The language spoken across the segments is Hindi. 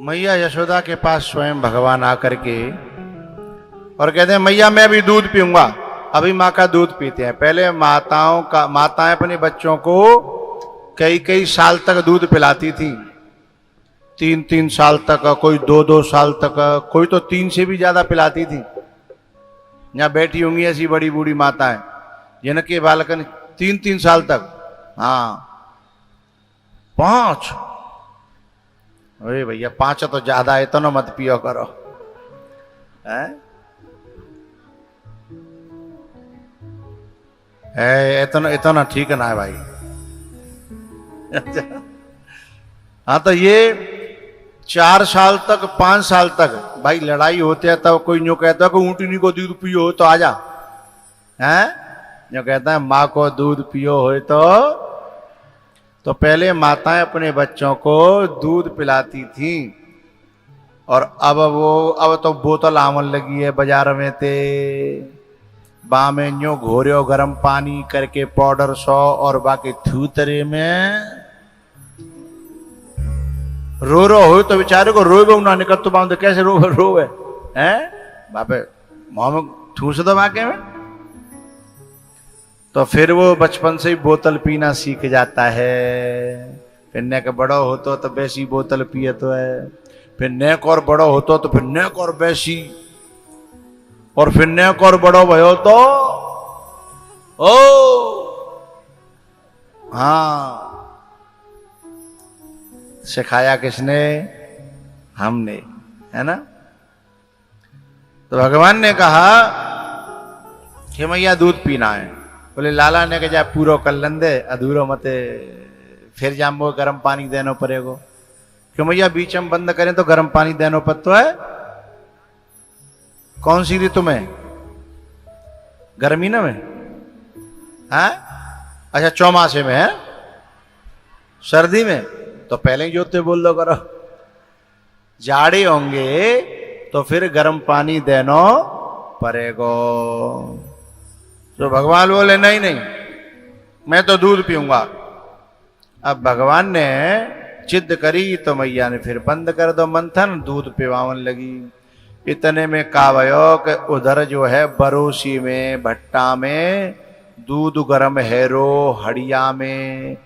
मैया यशोदा के पास स्वयं भगवान आकर के और कहते हैं मैया मैं भी दूध पीऊंगा। अभी माँ का दूध पीते हैं। पहले माताएं अपने बच्चों को कई कई साल तक दूध पिलाती थी, 3-3 साल तक, कोई 2-2 साल तक, कोई तो 3 से भी ज्यादा पिलाती थी। यहाँ बैठी होंगी ऐसी बड़ी बूढ़ी माताएं जिनके बालकन 3-3 साल तक, हाँ 5। अरे भैया 5 तो ज्यादा है, तो ना मत पियो करो है? इतना ठीक ना है भाई। हाँ तो ये 4 साल तक 5 साल तक भाई लड़ाई होते है, तब कोई यूं कहता है कि ऊँटनी को दूध पियो तो आजा, हैं? जो कहता है माँ को दूध पियो हो तो पहले माताएं अपने बच्चों को दूध पिलाती थी। और अब तो बोतल आवन लगी है बाजार में ते बा में न्यो घोरियो गर्म पानी करके पाउडर 100 और बाकी थूतरे में रो हो तो बेचारे को रोए ना निकल तो बांध कैसे रोवे हैं बापे मुंह में ठूस दो बाके में। तो फिर वो बचपन से ही बोतल पीना सीख जाता है। फिर नेक बड़ो होतो तो बेसी बोतल पिए तो है, फिर नेक और बड़ो होतो तो फिर नेक और बेसी, और फिर नेक और बड़ो भयो तो ओ हाँ सिखाया किसने? हमने, है ना? तो भगवान ने कहा कि मैया दूध पीना है। बोले लाला ने कहा पूरो कर लंदे अधूरो मते फिर जामो गर्म पानी देनो पड़ेगो। क्यों मैया बीच में बंद करें तो गर्म पानी देनो पड़ता है? कौन सी ऋतु में? गर्मी ना में? हाँ अच्छा चौमासे में है? सर्दी में तो पहले ही जोते बोल दो करो। जाड़े होंगे तो फिर गर्म पानी देनो पड़ेगो। तो भगवान बोले नहीं नहीं मैं तो दूध पीऊंगा। अब भगवान ने जिद करी तो मैया ने फिर बंद कर दो मंथन, दूध पिवावन लगी। इतने में का भयो कि उधर जो है बरोसी में भट्टा में दूध गरम हैरो हड़िया में,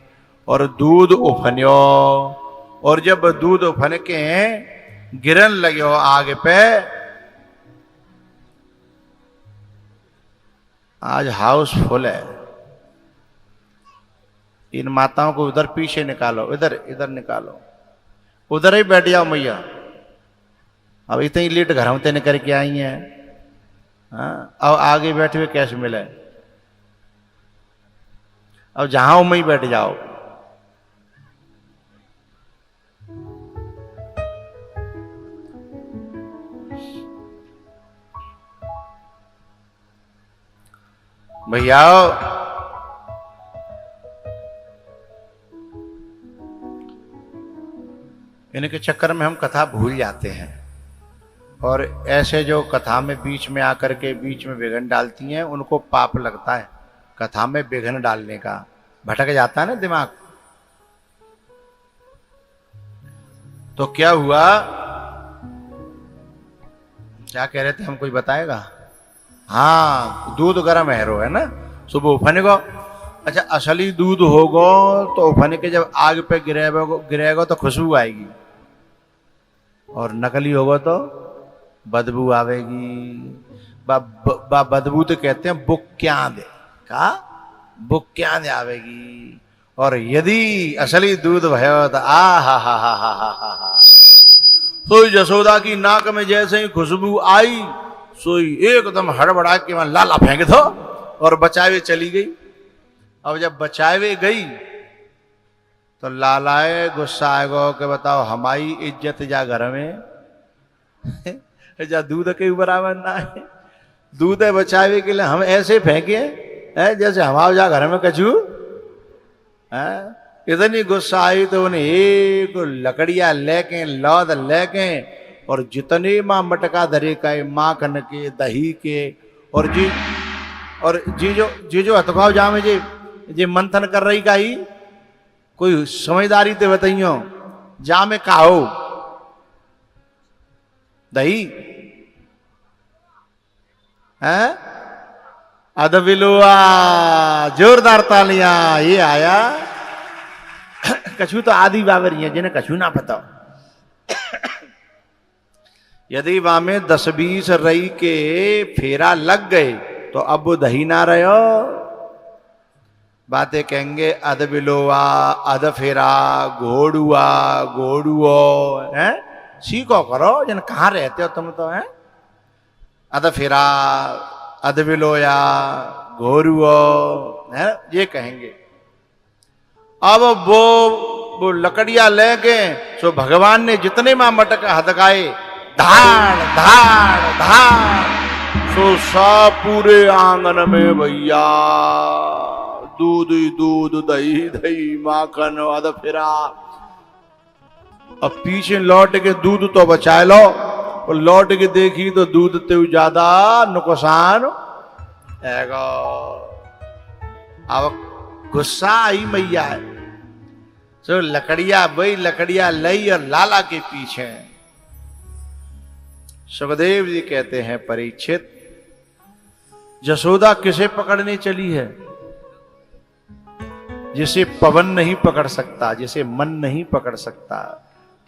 और दूध उफन्यो, और जब दूध उफन के गिरन लगे आग पे, आज हाउस फुल है। इन माताओं को उधर पीछे निकालो, इधर निकालो, उधर ही बैठ जाओ मैया। अब इतनी लेट घर में तेने करके आई हैं, हाँ अब आगे बैठे हुए कैसे मिले? अब जहां हो मैं बैठ जाओ। भैया इनके चक्कर में हम कथा भूल जाते हैं, और ऐसे जो कथा में बीच में आकर के बीच में विघ्न डालती हैं उनको पाप लगता है। कथा में विघ्न डालने का भटक जाता है ना दिमाग। तो क्या हुआ, क्या कह रहे थे हम, कोई बताएगा? हाँ दूध गरम हैरो है ना, सुबह उफने को। अच्छा असली दूध होगो तो उफने के जब आग पे गिरेगो तो खुशबू आएगी, और नकली होगा तो बदबू आवेगी। बदबू तो कहते हैं बुक्यां दे का, बुक्यां दे आवेगी। और यदि असली दूध भयो तो आ हा तो यशोदा की नाक में जैसे ही खुशबू आई सोई एकदम हड़बड़ा के वहां लाला फेंक दो और बचावे चली गई। अब जब बचावे गई तो लालाए गुस्सा आएगो कि बताओ हमारी इज्जत जा घर में जा दूध के बराबर ना है। दूध है बचावे के लिए हम ऐसे फेंके है जैसे हमारे जा घर में कछू है। इतनी गुस्सा आई तो उन्हें एक लकड़िया लेके लौद लेके और जितने माँ मटका धरे का माखन के दही के और जी जो हथकाव जामे जे मंथन कर रही का ही कोई समझदारी ते बताइयो जा में काहो दही है, अदबिलुआ, जोरदार तालियां। ये आया कछु तो आदि बाबरी है जिन्हें कछु ना पता। यदि वहां में 10-20 रई के फेरा लग गए तो अब वो दही ना रहे हो। बातें कहेंगे अदबिलोआ, अद फेरा, घोड़ुआ, घोड़ुओ है। सीखो करो जिन कहाँ रहते हो तुम तो है। अद फेरा, अदबिलोया, घोड़ुओ है, ये कहेंगे। अब वो लकड़ियां लेके सो भगवान ने जितने मां मटक हदकाए, धाड़ धाड़ धाड़, सो सब पूरे आंगन में भैया दूध ही दूध, दही दही, माखन, अद फिरा। अब पीछे लौट के दूध तो बचा लो, और लौट के देखी तो दूध ते ज्यादा नुकसान हैगा। अब गुस्सा आई मैया है, सो लकड़िया वही लकड़िया लई और लाला के पीछे। सुखदेव जी कहते हैं परीक्षित, यशोदा किसे पकड़ने चली है? जिसे पवन नहीं पकड़ सकता, जिसे मन नहीं पकड़ सकता,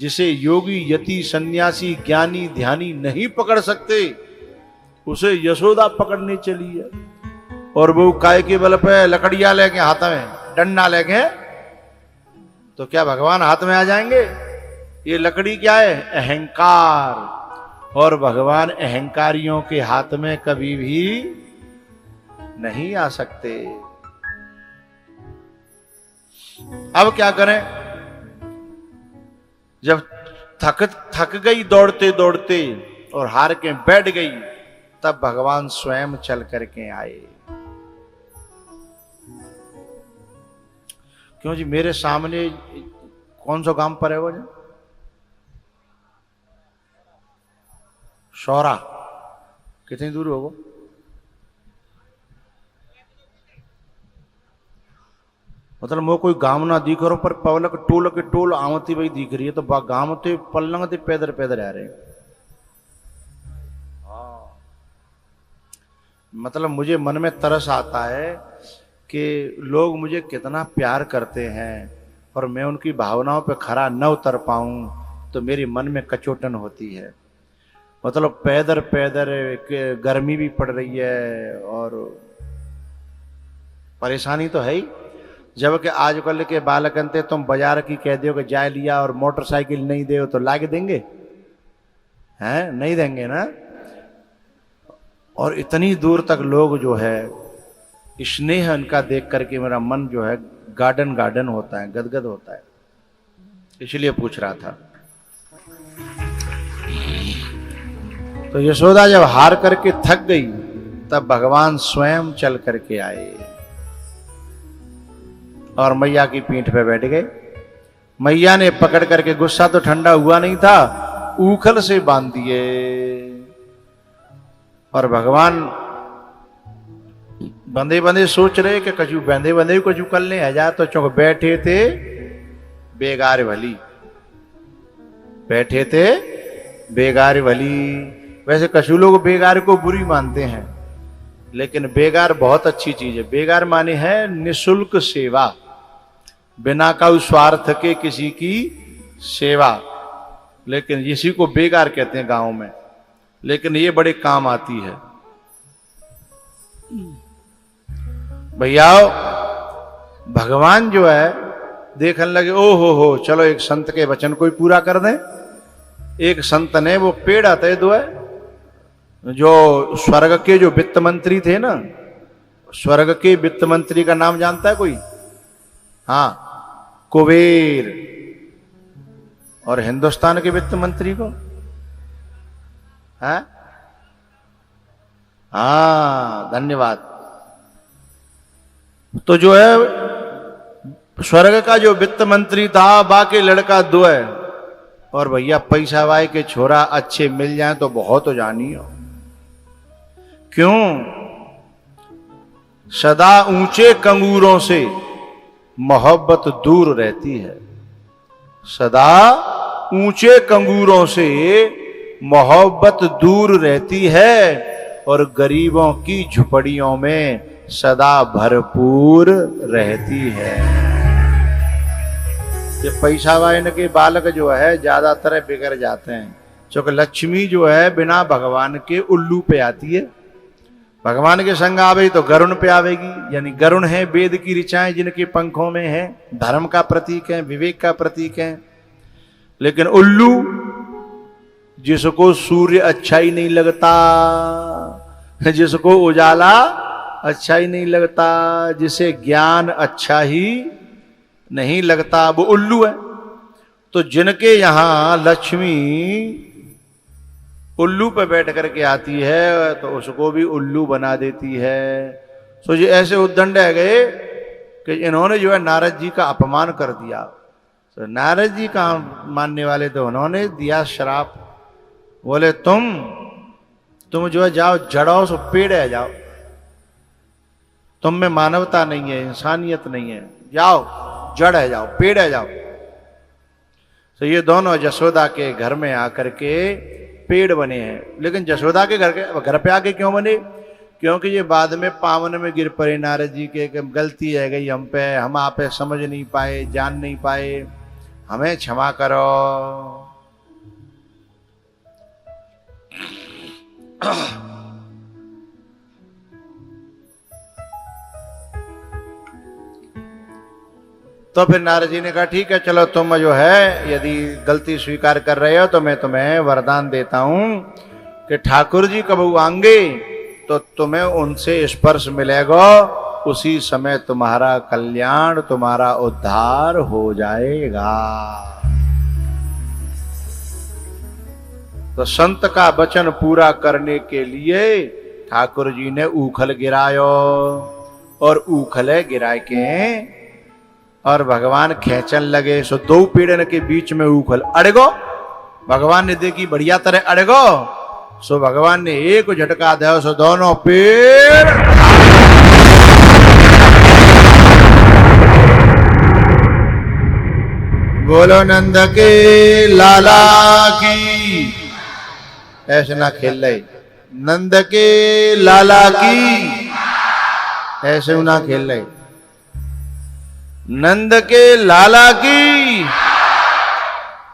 जिसे योगी यति सन्यासी ज्ञानी ध्यानी नहीं पकड़ सकते, उसे यशोदा पकड़ने चली है। और वो काय के बल पे लकड़ियां लेके हाथ में, डंडा लेके, तो क्या भगवान हाथ में आ जाएंगे? ये लकड़ी क्या है? अहंकार। और भगवान अहंकारियों के हाथ में कभी भी नहीं आ सकते। अब क्या करें? जब थक गई दौड़ते दौड़ते और हार के बैठ गई, तब भगवान स्वयं चल करके आए। क्यों जी? मेरे सामने कौन सा गांव पर है वो? शौरा। कितनी दूर होगा? मतलब वो कोई गांव ना दिख रहा, पर पवलक टोल के टोल आवती वही दिख रही है। तो गांव थे पल्लंग थे, पैदर पैदर आ रहे। मतलब मुझे मन में तरस आता है कि लोग मुझे कितना प्यार करते हैं और मैं उनकी भावनाओं पे खरा न उतर पाऊं, तो मेरी मन में कचोटन होती है। मतलब पैदर पैदर गर्मी भी पड़ रही है और परेशानी तो है ही। जबकि आजकल के बालकन थे, तुम बाजार की कह दो कि जाए लिया और मोटरसाइकिल नहीं दे तो लाके देंगे? हैं? नहीं देंगे ना। और इतनी दूर तक लोग जो है स्नेह उनका देख करके मेरा मन जो है गार्डन गार्डन होता है, गदगद होता है। इसलिए पूछ रहा था। तो यशोदा जब हार करके थक गई, तब भगवान स्वयं चल करके आए और मैया की पीठ पे बैठ गए। मैया ने पकड़ करके, गुस्सा तो ठंडा हुआ नहीं था, ऊखल से बांध दिए। और भगवान बंदे बंदे सोच रहे कि कछु बंदे बंदे कछु कर ले हजार, तो चौक बैठे थे बेगार भली, बैठे थे बेगार भली। वैसे कछु लोग बेगार को बुरी मानते हैं, लेकिन बेगार बहुत अच्छी चीज है। बेगार माने है निशुल्क सेवा, बिना का स्वार्थ के किसी की सेवा। लेकिन इसी को बेगार कहते हैं गांव में, लेकिन ये बड़े काम आती है। भैया भगवान जो है देखने लगे, ओ हो चलो एक संत के वचन को ही पूरा कर दें। एक संत ने वो पेड़ आते दो है, जो स्वर्ग के जो वित्त मंत्री थे ना, स्वर्ग के वित्त मंत्री का नाम जानता है कोई? हाँ, कुबेर। और हिंदुस्तान के वित्त मंत्री को? हाँ हाँ, धन्यवाद। तो जो है स्वर्ग का जो वित्त मंत्री था, बाकी लड़का दो है। और भैया पैसा वाई के छोरा अच्छे मिल जाए तो बहुत हो जानी हो। क्यों? सदा ऊंचे कंगूरों से मोहब्बत दूर रहती है। सदा ऊंचे कंगूरों से मोहब्बत दूर रहती है और गरीबों की झुपड़ियों में सदा भरपूर रहती है। ये पैसा वाले के बालक जो है ज्यादातर बिगड़ जाते हैं, क्योंकि लक्ष्मी जो है बिना भगवान के उल्लू पे आती है, भगवान के संग आवेगी तो गरुण पे आवेगी। यानी गरुण है वेद की ऋचाएं जिनके पंखों में है, धर्म का प्रतीक है, विवेक का प्रतीक है। लेकिन उल्लू जिसको सूर्य अच्छा ही नहीं लगता, जिसको उजाला अच्छा ही नहीं लगता, जिसे ज्ञान अच्छा ही नहीं लगता, वो उल्लू है। तो जिनके यहां लक्ष्मी उल्लू पे बैठ करके आती है तो उसको भी उल्लू बना देती है। सो ये ऐसे उद्दंड है गए कि इन्होंने जो है नारद जी का अपमान कर दिया। तो नारद जी का मानने वाले तो उन्होंने दिया श्राप, बोले तुम जो है जाओ जड़ो सो पेड़ है, जाओ, तुम में मानवता नहीं है, इंसानियत नहीं है, जाओ जड़ है, जाओ पेड़ है, जाओ। तो ये दोनों जसोदा के घर में आकर के पेड़ बने हैं। लेकिन जसोदा के घर पे आके क्यों बने? क्योंकि ये बाद में पावन में गिर पड़े नारद जी के, गलती है गई हम पे, हम आप समझ नहीं पाए, जान नहीं पाए, हमें क्षमा करो। तो फिर नारद जी ने कहा ठीक है चलो, तुम जो है यदि गलती स्वीकार कर रहे हो तो मैं तुम्हें वरदान देता हूं कि ठाकुर जी कब आएंगे तो तुम्हें उनसे स्पर्श मिलेगा, उसी समय तुम्हारा कल्याण, तुम्हारा उद्धार हो जाएगा। तो संत का वचन पूरा करने के लिए ठाकुर जी ने ऊखल गिरायो, और ऊखले गिरा के और भगवान खेचन लगे। सो दो पेड़न के बीच में ऊखल अड़गो, भगवान ने देखी बढ़िया तरह अड़गो, सो भगवान ने एक झटका दिया, सो दोनों पेड़ बोलो नंद के लाला की। ऐसे ना खेल रहे, नंद के लाला की, ऐसे ना खेल रहे, नंद के लाला की।